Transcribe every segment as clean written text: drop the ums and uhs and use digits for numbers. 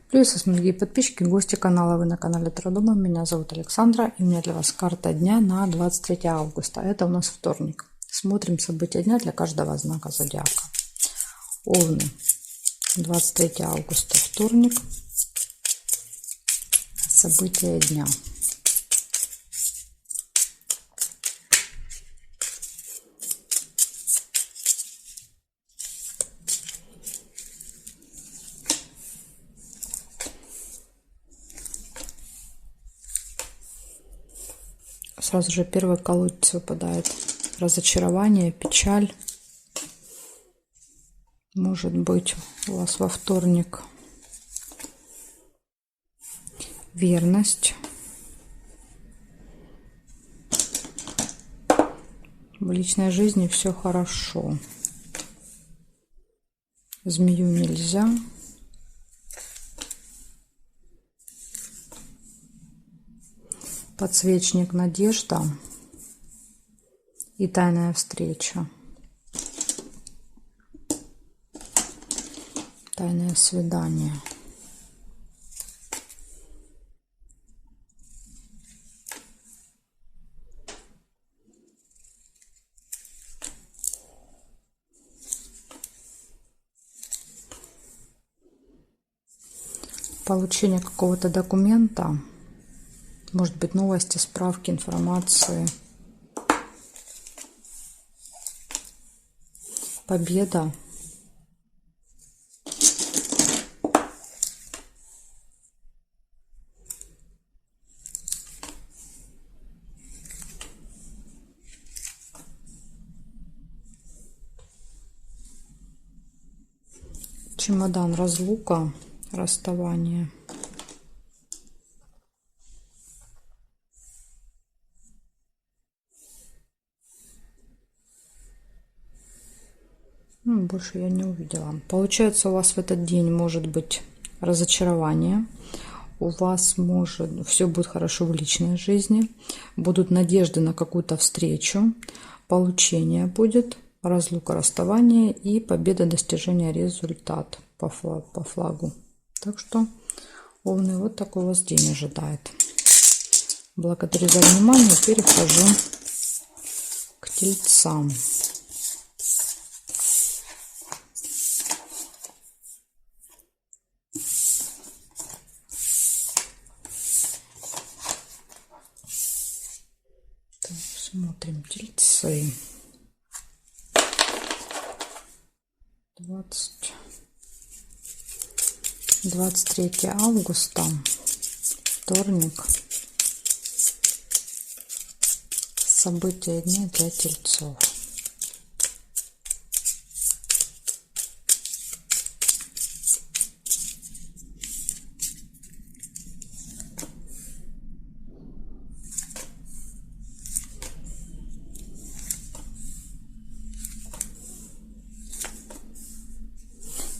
Приветствую, дорогие подписчики, гости канала. Вы на канале Таро Дома. Меня зовут Александра, и у меня для вас карта дня на 23 августа. Это у нас вторник. Смотрим события дня для каждого знака зодиака. Овны. 23 августа, вторник. События дня. Сразу же первый колодец выпадает. Разочарование, печаль. Может быть у вас во вторник верность. В личной жизни все хорошо. Змею нельзя. Подсвечник, надежда и тайная встреча. Тайное свидание. Получение какого-то документа. Может быть, новости, справки, информации. Победа. Чемодан, разлука, расставание. Больше я не увидела. Получается, у вас в этот день может быть разочарование. У вас может все будет хорошо в личной жизни. Будут надежды на какую-то встречу. Получение будет. Разлука, расставание и победа, достижения результата по флагу. Так что, овны, вот такой вас день ожидает. Благодарю за внимание. Перехожу к тельцам. Смотрим, тельцы. 23 августа, вторник. События дня для тельцов.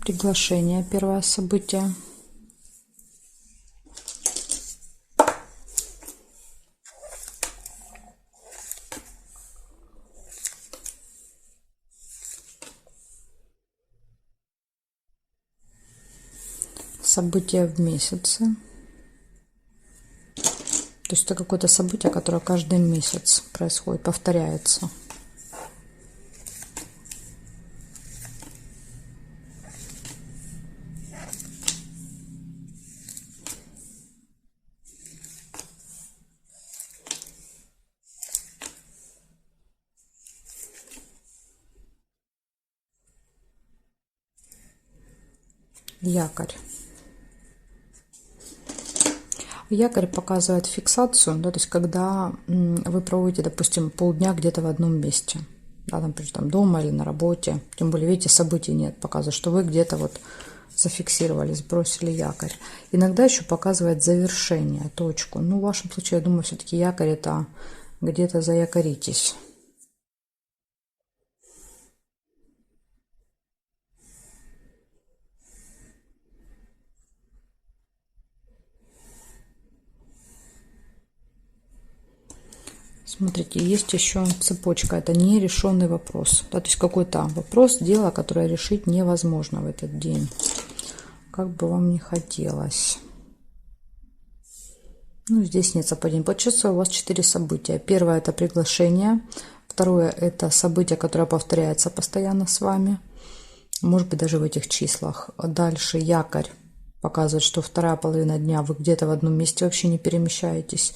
Приглашение, первое событие. Событие в месяце. То есть это какое-то событие, которое каждый месяц происходит, повторяется. Якорь. Якорь показывает фиксацию, да, то есть когда вы проводите, допустим, полдня где-то в одном месте, да, например, там дома или на работе, тем более, видите, событий нет, показывает, что вы где-то вот зафиксировались, бросили якорь. Иногда еще показывает завершение, точку. Ну, в вашем случае, я думаю, все-таки якорь — это где-то заякоритесь. Смотрите, есть еще цепочка. Это нерешенный вопрос. Да, то есть какой-то вопрос, дело, которое решить невозможно в этот день. как бы вам ни хотелось. Ну, здесь нет совпадений. Получается у вас 4 события. Первое — это приглашение. Второе — это событие, которое повторяется постоянно с вами. Может быть, даже в этих числах. Дальше якорь показывает, что вторая половина дня вы где-то в одном месте вообще не перемещаетесь.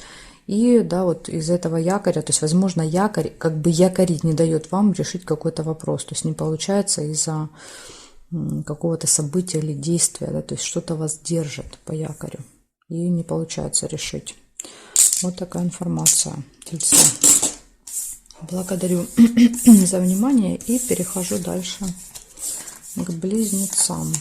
И да, вот из этого якоря, то есть, возможно, якорь как бы якорить не дает вам решить какой-то вопрос. То есть не получается из-за какого-то события или действия, да, то есть что-то вас держит по якорю и не получается решить. Вот такая информация. Тельцы. Благодарю за внимание и перехожу дальше к близнецам.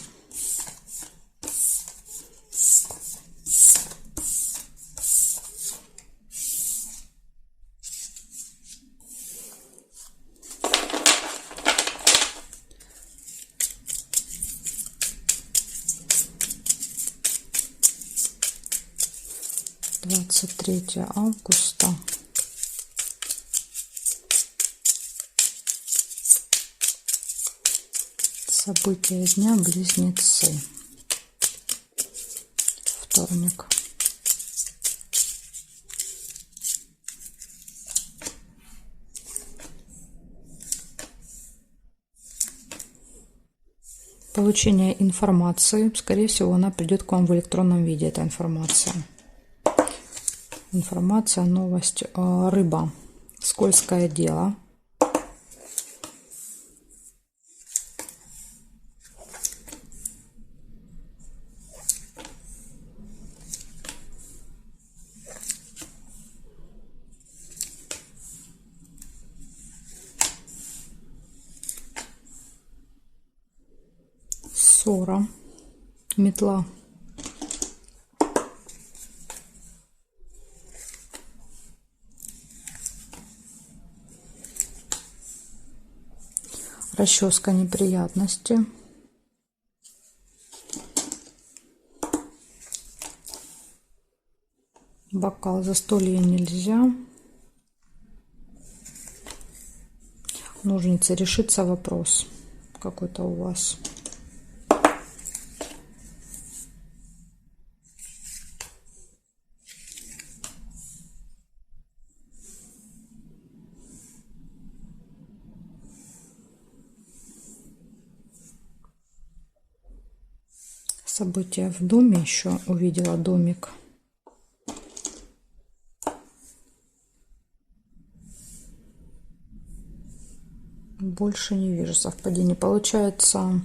Двадцать 3 августа. События дня — близнецы. Вторник. Получение информации. Скорее всего, она придет к вам в электронном виде, эта информация. Информация, новость. Рыба. Скользкое дело. Ссора. Метла. Расческа, неприятности. Бокал, застолье нельзя. Ножницы, решится вопрос какой-то у вас. События в доме, еще увидела домик. Больше не вижу совпадений. Получается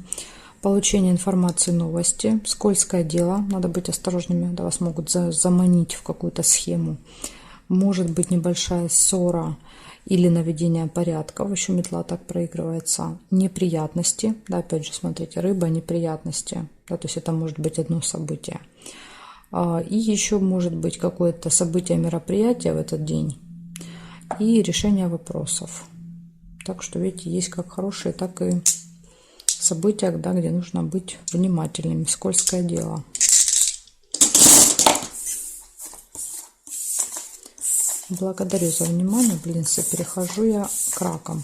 получение информации, новости. Скользкое дело. Надо быть осторожными. Да, вас могут заманить в какую-то схему. Может быть небольшая ссора или наведение порядка. В общем, метла так проигрывается. Неприятности. Да, опять же, смотрите, рыба, неприятности. Да, то есть это может быть одно событие. И еще может быть какое-то событие, мероприятие в этот день. И решение вопросов. Так что, видите, есть как хорошие, так и события, да, где нужно быть внимательными. Скользкое дело. Благодарю за внимание, блинцы. Перехожу я к ракам.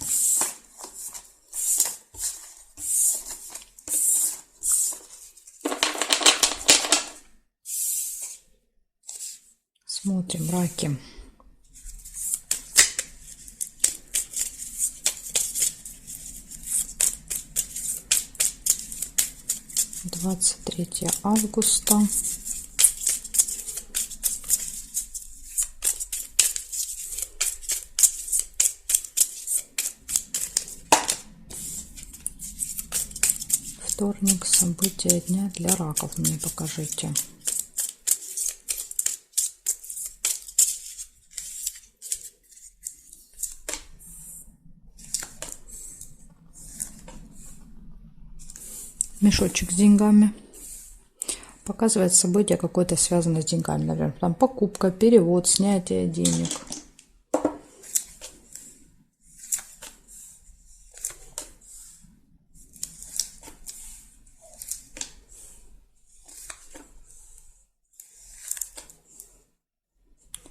Смотрим, раки. Двадцать 3 августа. Вторник, события дня для раков мне покажите. Мешочек с деньгами. Показывает событие какое-то связанное с деньгами. Например, там покупка, перевод, снятие денег.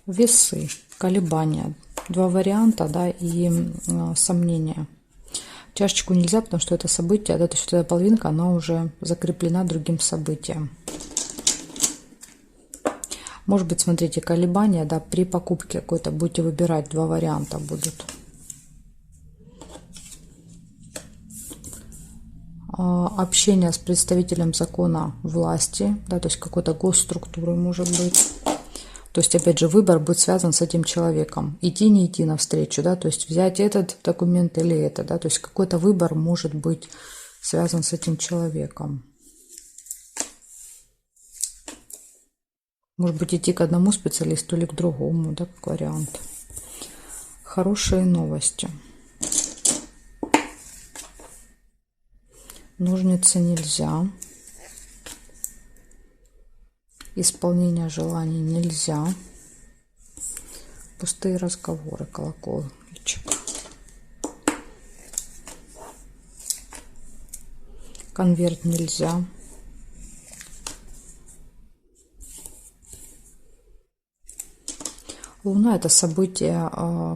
Весы, колебания. Два варианта, да, и сомнения. Чашечку нельзя, потому что это событие, да, то есть вот эта половинка, она уже закреплена другим событием. Может быть, смотрите, колебания, да, при покупке какой-то будете выбирать, два варианта будут. Общение с представителем закона власти, да, то есть какой-то госструктуры может быть. То есть, опять же, выбор будет связан с этим человеком. Идти, не идти навстречу, да, то есть взять этот документ или это, да, то есть какой-то выбор может быть связан с этим человеком. Может быть, идти к одному специалисту или к другому, да, как вариант. Хорошие новости. Ножницы нельзя. Исполнение желаний нельзя. Пустые разговоры, колокольчик. Конверт нельзя. Луна — это событие,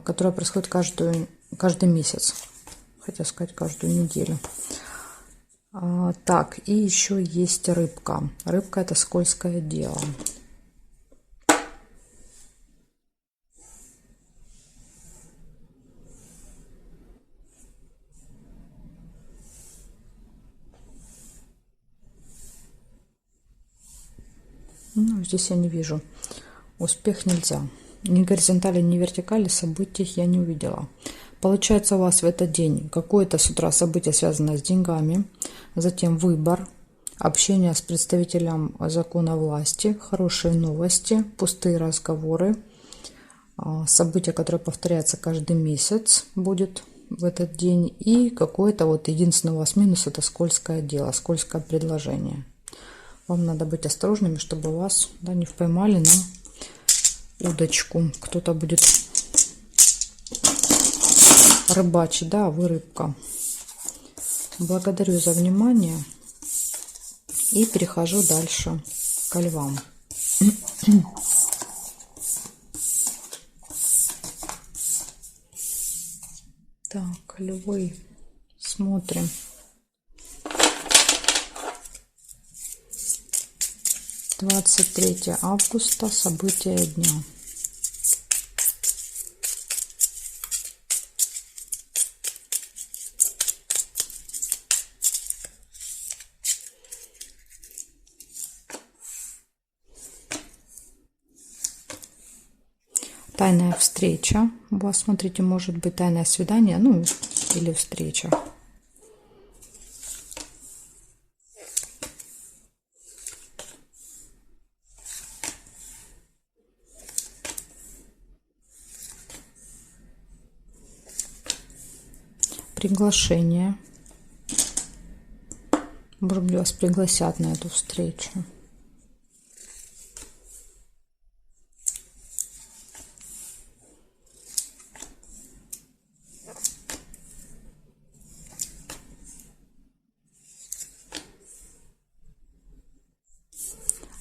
которое происходит каждый месяц. Хотел сказать, каждую неделю. Так, и еще есть рыбка. Рыбка — это скользкое дело. Ну, здесь я не вижу. Успех нельзя. Ни горизонтали, ни вертикали событий я не увидела. Получается, у вас в этот день какое-то с утра событие, связанное с деньгами, затем выбор, общение с представителем закона власти, хорошие новости, пустые разговоры, событие, которое повторяется каждый месяц, будет в этот день, и какое-то вот единственный у вас минус — это скользкое дело, скользкое предложение. Вам надо быть осторожными, чтобы вас, да, не поймали на удочку. Кто-то будет рыбачить, да, вы рыбка. Благодарю за внимание и перехожу дальше к львам. Так, львы, смотрим. «23 августа. События дня». Тайная встреча. У вас, смотрите, может быть тайное свидание, ну, или встреча. Приглашение. Может быть, вас пригласят на эту встречу.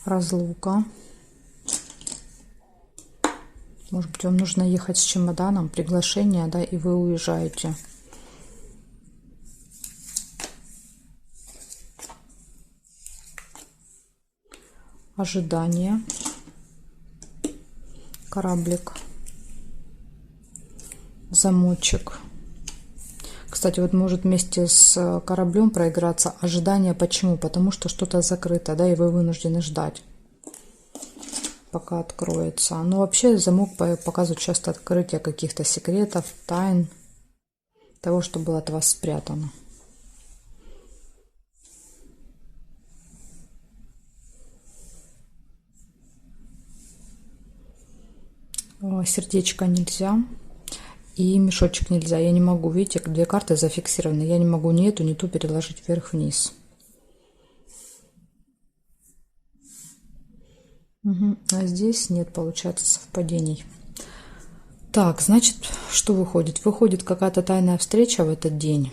Разлука. Может быть, вам нужно ехать с чемоданом, приглашение, да, и вы уезжаете. Ожидание. Кораблик. Замочек. Кстати, вот может вместе с кораблем проиграться ожидание. Почему? Потому что что-то закрыто, да, и вы вынуждены ждать, пока откроется. Но вообще замок показывает часто открытие каких-то секретов, тайн, того, что было от вас спрятано. Сердечко нельзя. И мешочек нельзя. Я не могу, видите, две карты зафиксированы. Я не могу ни эту, ни ту переложить вверх-вниз. Угу. А здесь нет, получается, совпадений. Так, значит, что выходит? Выходит какая-то тайная встреча в этот день.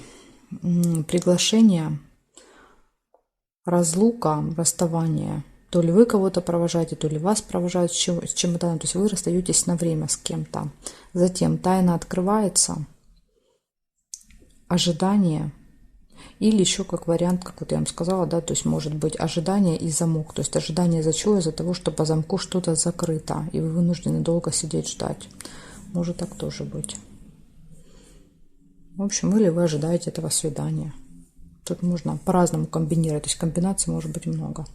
Приглашение, разлука, расставание. То ли вы кого-то провожаете, то ли вас провожают с чемоданом. То есть вы расстаетесь на время с кем-то. Затем тайна открывается. ожидание. Или еще как вариант, как вот я вам сказала, да, то есть может быть ожидание и замок. То есть ожидание за чего? Из-за того, что по замку что-то закрыто, и вы вынуждены долго сидеть ждать. Может так тоже быть. В общем, или вы ожидаете этого свидания. Тут можно по-разному комбинировать, то есть комбинаций может быть много.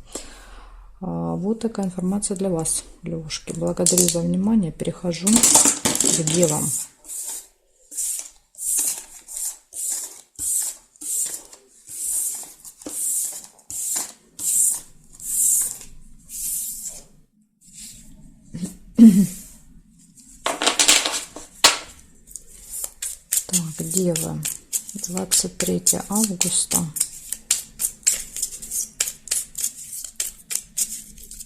Вот такая информация для вас, лягушки. Благодарю за внимание. Перехожу к девам. Так, девы. 23 августа.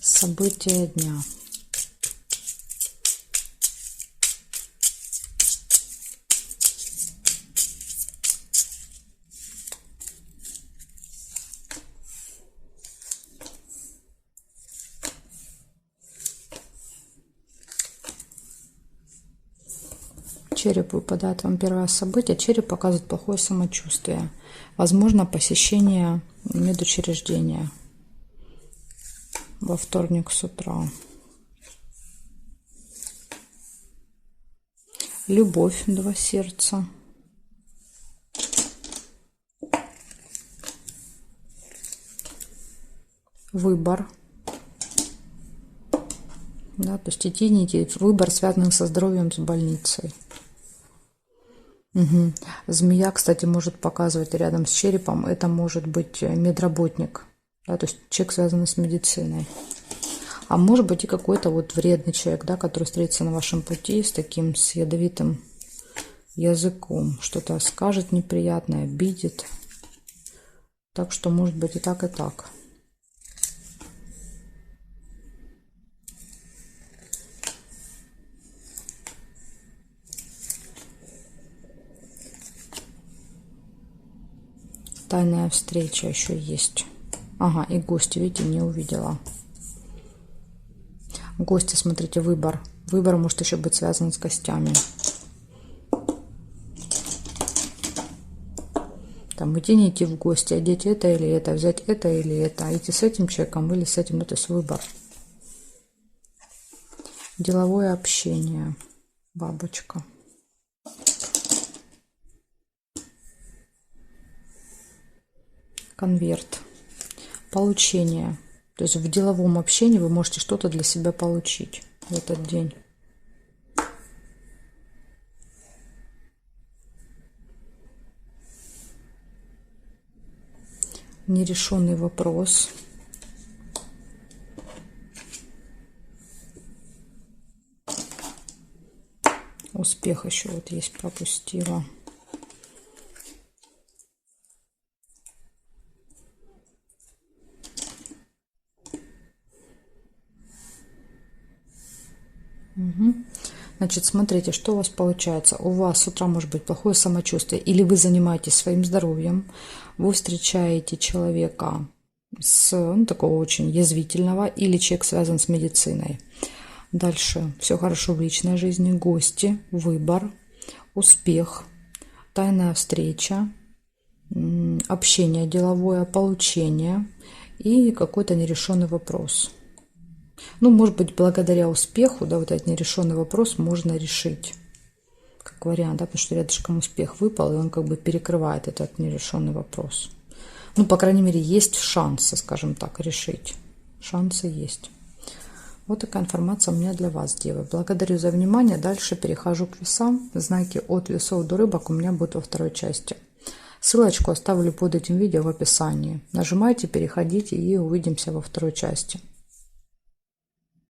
События дня. Череп выпадает вам первое событие. Череп показывает плохое самочувствие. Возможно, посещение медучреждения во вторник с утра. Любовь, 2 сердца. Выбор. Да, то есть идти, не идти. Выбор, связанный со здоровьем, с больницей. Угу. Змея, кстати, может показывать рядом с черепом. Это может быть медработник. Да, то есть человек, связанный с медициной. А может быть и какой-то вот вредный человек, да, который встретится на вашем пути с таким с ядовитым языком. Что-то скажет неприятное, обидит. Так что может быть и так, и так. Тайная встреча еще есть. Ага, и гости, видите, не увидела. Гости, смотрите, выбор. Выбор может еще быть связан с гостями. Там идти, не идти в гости, одеть это или это, взять это или это, идти с этим человеком или с этим, ну, то есть выбор. Деловое общение. Бабочка. Конверт. Получение. То есть в деловом общении вы можете что-то для себя получить в этот день. Нерешенный вопрос. Успех еще вот есть, пропустила. Угу. Значит, смотрите, что у вас получается. У вас с утра может быть плохое самочувствие, или вы занимаетесь своим здоровьем, вы встречаете человека такого очень язвительного, или человек связан с медициной. Дальше все хорошо в личной жизни, гости, выбор, успех, тайная встреча, общение деловое, получение и какой-то нерешенный вопрос. Ну, может быть, благодаря успеху, да, вот этот нерешенный вопрос можно решить. Как вариант, да, потому что рядышком успех выпал, и он как бы перекрывает этот нерешенный вопрос. Ну, по крайней мере, есть шансы, скажем так, решить. Шансы есть. Вот такая информация у меня для вас, девы. Благодарю за внимание. Дальше перехожу к весам. Знаки от весов до рыбок у меня будут во второй части. Ссылочку оставлю под этим видео в описании. Нажимайте, переходите и увидимся во второй части.